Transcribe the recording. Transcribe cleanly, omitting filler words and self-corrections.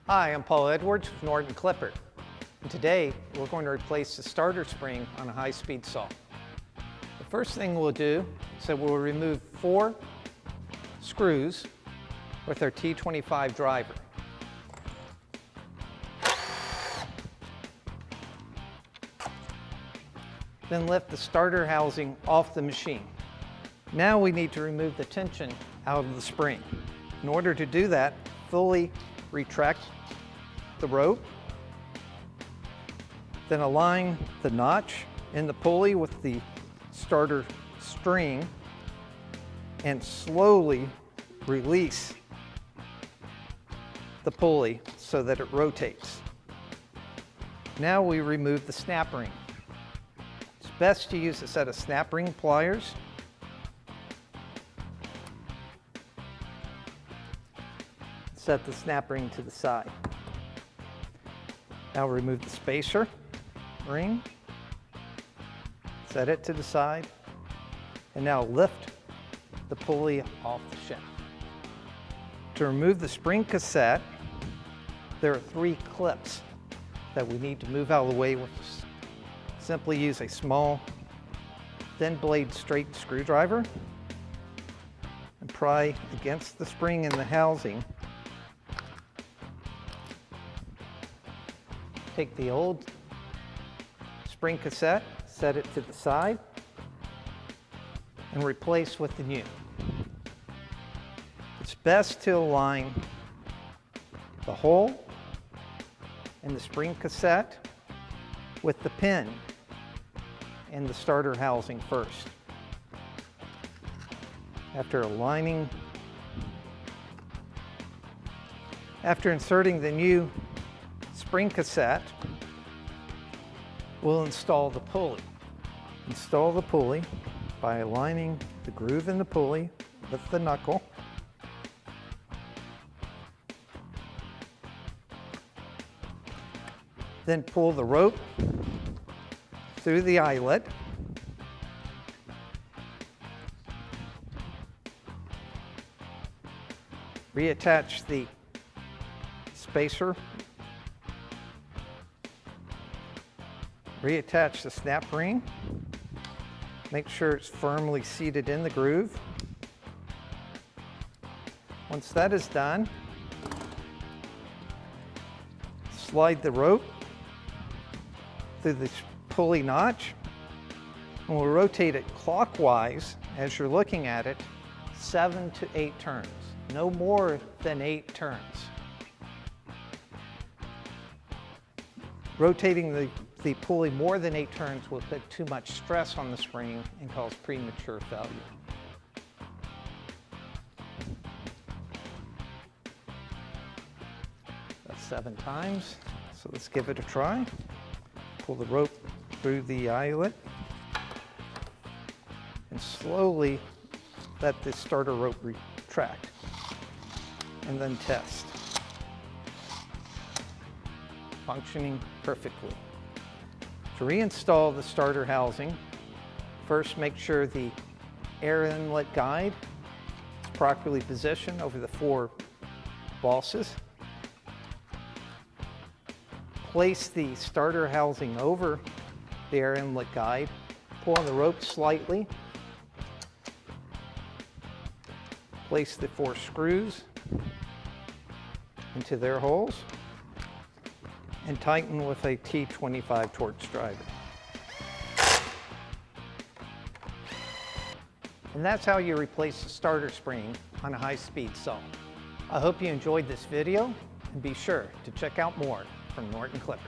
Hi, I'm Paul Edwards with Norton Clipper, and today we're going to replace the starter spring on a high-speed saw. The first thing we'll do is that we'll remove 4 screws with our T25 driver. Then lift the starter housing off the machine. Now we need to remove the tension out of the spring. In order to do that, fully retract the rope, then align the notch in the pulley with the starter string and slowly release the pulley so that it rotates. Now we remove the snap ring. It's best to use a set of snap ring pliers. Set the snap ring to the side. Now remove the spacer ring, set it to the side, and now lift the pulley off the shaft. To remove the spring cassette, there are 3 clips that we need to move out of the way with. Simply use a small, thin blade straight screwdriver and pry against the spring in the housing. Take the old spring cassette, set it to the side, and replace with the new. It's best to align the hole in the spring cassette with the pin in the starter housing first. After inserting the new spring cassette, we'll install the pulley. Install the pulley by aligning the groove in the pulley with the knuckle. Then pull the rope through the eyelet. Reattach the spacer. Reattach the snap ring. Make sure it's firmly seated in the groove. Once that is done, slide the rope through the pulley notch, and we'll rotate it clockwise as you're looking at it, 7 to 8 turns, no more than 8 turns. Rotating the pulley more than 8 turns will put too much stress on the spring and cause premature failure. That's 7 times, so let's give it a try. Pull the rope through the eyelet and slowly let the starter rope retract, and then test. Functioning perfectly. To reinstall the starter housing, first make sure the air inlet guide is properly positioned over the 4 bosses. Place the starter housing over the air inlet guide, pull on the rope slightly, place the 4 screws into their holes, and tighten with a T25 Torx driver. And that's how you replace the starter spring on a high-speed saw. I hope you enjoyed this video, and be sure to check out more from Norton Clipper.